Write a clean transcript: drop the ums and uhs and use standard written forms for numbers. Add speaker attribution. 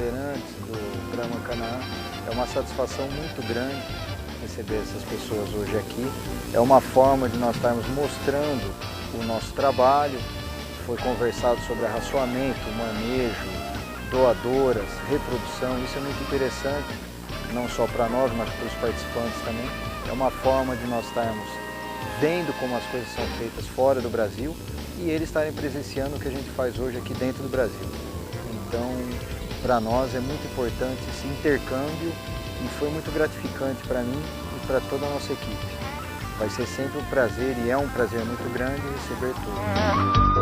Speaker 1: Bandeirantes, do Brahma Canaã. É uma satisfação muito grande receber essas pessoas hoje aqui. É uma forma de nós estarmos mostrando o nosso trabalho. Foi conversado sobre arraçoamento, manejo, doadoras, reprodução. Isso é muito interessante, não só para nós, mas para os participantes também. É uma forma de nós estarmos vendo como as coisas são feitas fora do Brasil e eles estarem presenciando o que a gente faz hoje aqui dentro do Brasil. Então, para nós é muito importante esse intercâmbio e foi muito gratificante para mim e para toda a nossa equipe. Vai ser sempre um prazer e é um prazer muito grande receber todos.